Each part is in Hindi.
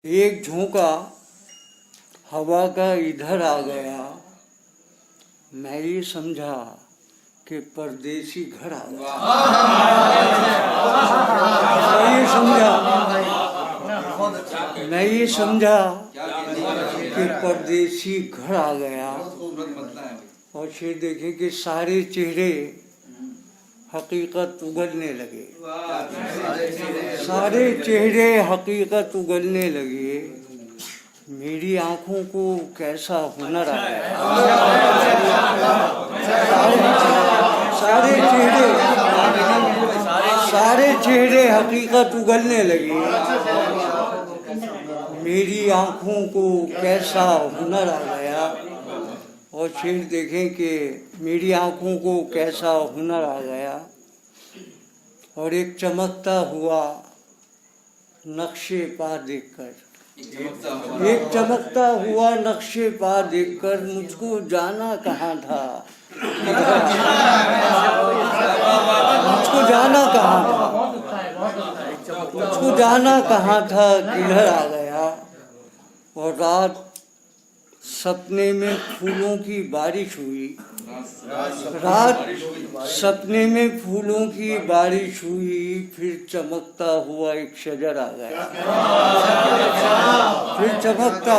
एक झोंका हवा का इधर आ गया, मैं ये समझा कि परदेसी घर आ गया। मैं ये समझा कि परदेसी घर आ गया। और फिर देखें कि सारे चेहरे हकीकत उगलने लगे, सारे चेहरे हकीकत उगलने लगे। मेरी आंखों को कैसा हुनर आया। सारे चेहरे हकीकत उगलने लगे। मेरी आंखों को कैसा हुनर आ गया। और फिर देखें कि मेरी आंखों को कैसा हुनर आ गया। और एक चमकता हुआ नक्शे पा देखकर, एक चमकता हुआ नक्शे पा देखकर मुझको जाना कहाँ था, मुझको जाना कहाँ था, मुझको जाना कहाँ था, किधर आ गया। और रात सपने में फूलों की बारिश हुई, रात सपने में फूलों की बारिश हुई। फिर चमकता हुआ एक शजर आ गया, फिर चमकता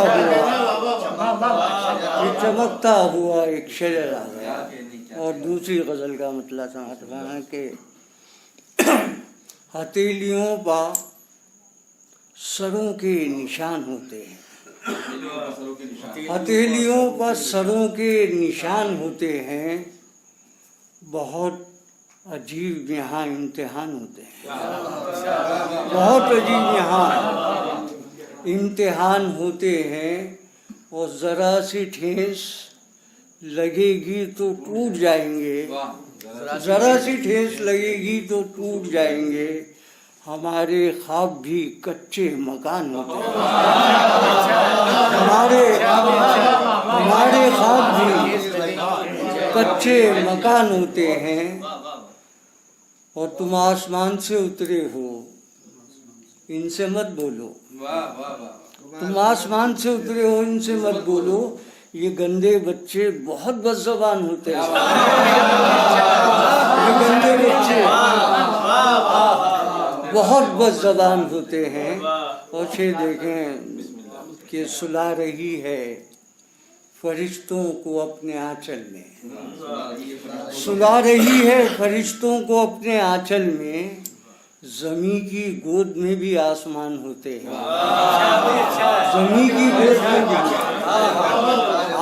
हुआ एक शजर आ गया। और दूसरी गजल का मतलब समझना है कि हथेलियों पर सरों के निशान होते हैं, हथेलियों पर सरों के निशान होते हैं। बहुत अजीब यहाँ इम्तिहान होते हैं, बहुत अजीब यहाँ इम्तिहान होते हैं। और ज़रा सी ठेस लगेगी तो टूट जाएंगे, ज़रा सी ठेस लगेगी तो टूट जाएंगे। हमारे ख्वाब भी कच्चे मकान होते हैं, हमारे ख्वाब भी कच्चे मकान होते हैं। और तुम आसमान से उतरे हो, इनसे मत बोलो, तुम आसमान से उतरे हो, इनसे मत बोलो। ये गंदे बच्चे बहुत बदज़बान होते हैं, ये गंदे बच्चे बहुत बदज़बान होते हैं। और फिर देखें कि सुला रही है फरिश्तों को अपने आंचल में, सुला रही है फरिश्तों को अपने आंचल में। ज़मीं की गोद में भी आसमान होते हैं, ज़मीं की गोद में भी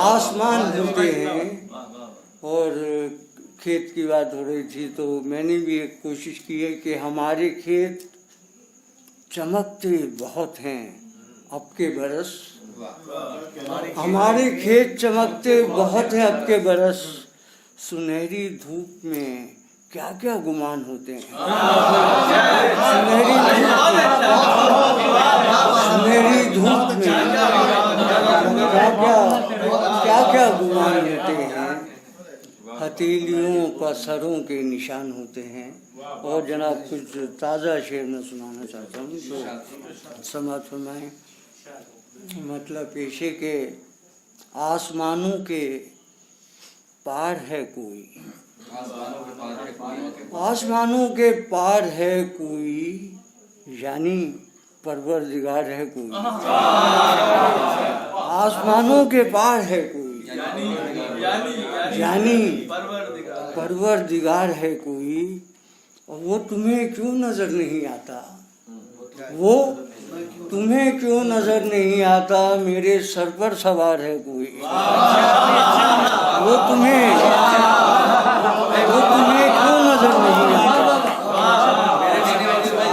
आसमान होते हैं। और खेत की बात हो रही थी तो मैंने भी एक कोशिश की है कि हमारे खेत चमकते बहुत हैं अब के बरस, हमारे खेत चमकते बहुत हैं अब के बरस। सुनहरी धूप में क्या क्या गुमान होते हैं, सुनहरी धूप में क्या क्या गुमान होते हैं। हथेलियों पर सरों के निशान होते हैं। और जनाब कुछ ताज़ा शेर में सुनाना चाहता हूँ तो समाज फरमाएं। मतलब पेशे के आसमानों के पार है कोई, आसमानों के पार है कोई, यानी परवरदिगार है कोई, आसमानों के पार है कोई, यानी परवरदिगार है कोई। और वो तुम्हें क्यों नजर नहीं आता, वो तुम्हें क्यों नजर नहीं आता, मेरे सर पर सवार है कोई। वो तुम्हें क्यों नजर नहीं आता,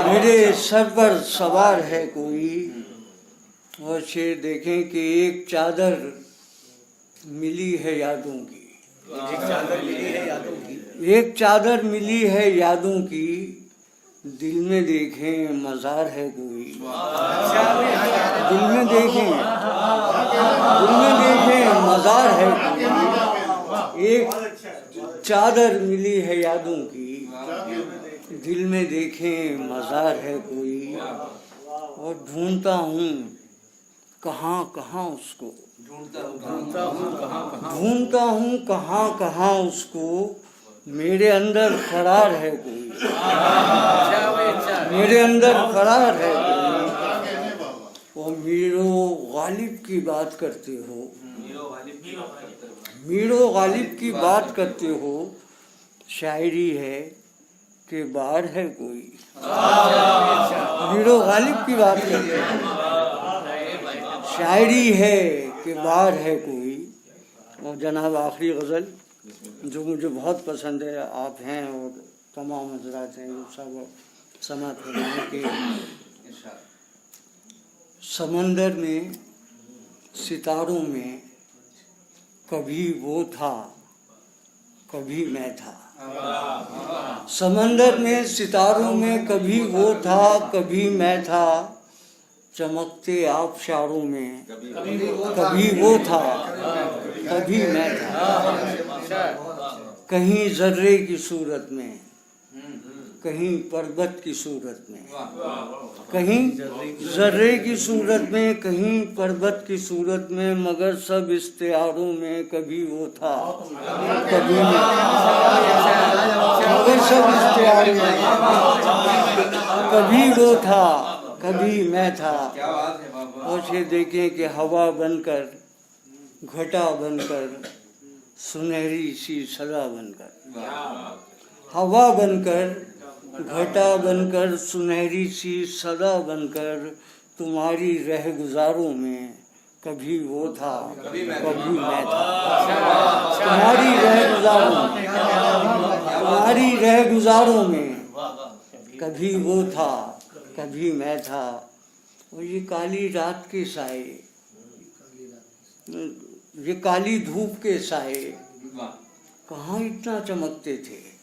मेरे सर पर सवार है कोई। और शेर देखें कि एक चादर मिली है यादों की, एक चादर मिली है यादों की, एक चादर मिली है यादों की। दिल में देखें मज़ार है कोई, दिल में देखें मज़ार है कोई। एक चादर मिली है यादों की, दिल में देखें मज़ार है कोई। और ढूंढता हूँ कहाँ कहाँ उसको, ढूंढता हूँ कहाँ कहाँ उसको, मेरे अंदर फरार है कोई, मेरे अंदर फरार है कोई। और मीरो गालिब की बात करते हो, मीरो गालिब की बात करते हो, शायरी है कि बाहर है कोई। मीरो गालिब की बात करते हो, शायरी है कि बाहर है कोई। और जनाब आखिरी गज़ल जो मुझे बहुत पसंद है, आप हैं और तमाम हजरात हैं वो सब समात करने के। समंदर में सितारों में कभी वो था कभी मैं था, समंदर में सितारों में कभी वो था कभी मैं था, चमकते आबशारों में कभी वो था कभी मैं था। कहीं जर्रे की सूरत में, कहीं पर्वत की सूरत में, कहीं जर्रे की सूरत में, कहीं पर्वत की सूरत में, मगर सब इश्तिहारों में कभी वो था कभी मैं था। मगर सब इश्तिहारों में कभी वो था कभी मैं था। और ये देखें कि हवा बनकर, घटा बनकर, सुनहरी सी सदा बनकर, हवा बनकर, घटा बनकर, सुनहरी सी सदा बनकर, तुम्हारी रह गुजारों में कभी वो था कभी मैं था। तुम्हारी रह गुजारों में, तुम्हारी रह गुजारों में कभी वो था कभी मैं था। और ये काली रात के साए, ये काली धूप के साए कहाँ इतना चमकते थे,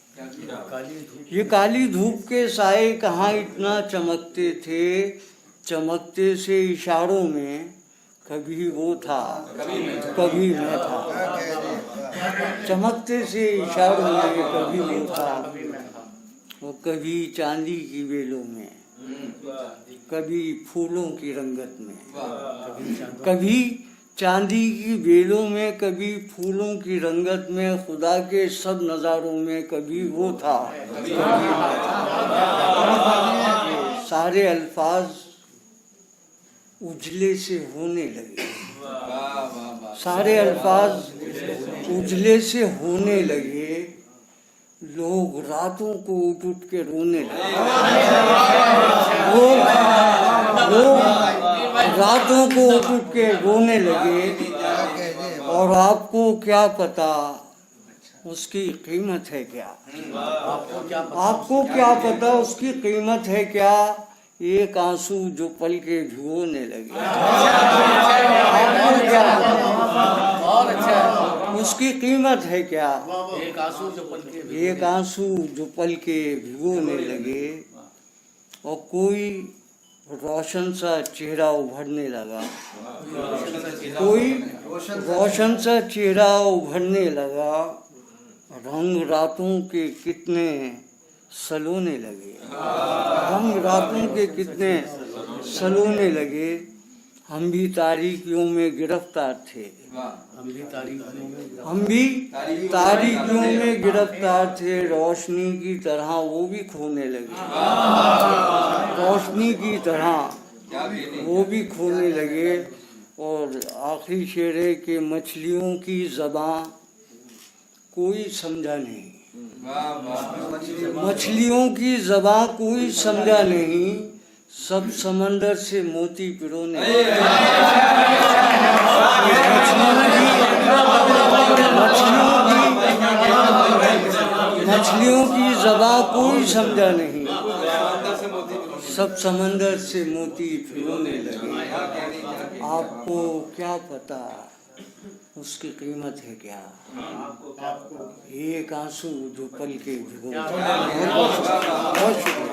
ये काली धूप के साए कहाँ इतना चमकते थे, चमकते से इशारों में कभी वो था कभी मैं था। चमकते से इशारों में कभी वो था। वो कभी चांदी की बेलों में, कभी फूलों की रंगत में, कभी चांदी की बेलों में, कभी फूलों की रंगत में, खुदा के सब नज़ारों में कभी वो था कभी मैं था। सारे अल्फाज उजले से होने लगे, सारे अल्फाज उजले से होने लगे, लोग रातों को उठ उठ के रोने लगे, लोग रातों को उठ उठ के रोने लगे। और आपको क्या पता उसकी कीमत है क्या, आपको क्या पता उसकी कीमत है क्या, एक आंसू जो पल के भिगोने लगे। आपको क्या उसकी कीमत है क्या, एक आंसू जो पल के भिगोने लगे। और कोई रोशन सा चेहरा उभरने लगा, कोई रोशन सा चेहरा उभरने लगा, रंग रातों के कितने सलोने लगे, रंग रातों के कितने सलोने लगे। हम भी तारीकियों में गिरफ्तार थे, हम भी तारीकियों में गिरफ्तार थे, रोशनी की तरह वो भी खोने लगे, रोशनी की तरह वो भी खोने लगे। और आखिरी शेर है कि मछलियों की ज़बां कोई समझा नहीं, मछलियों की ज़बां कोई समझा नहीं, सब समंदर से मोती पिरोने मछलियों की ज़बां कोई समझा नहीं, सब समंदर से मोती पिरोने लगे। आपको क्या पता उसकी कीमत है क्या, एक आंसू जो पल के भिगो। बहुत शुक्रिया।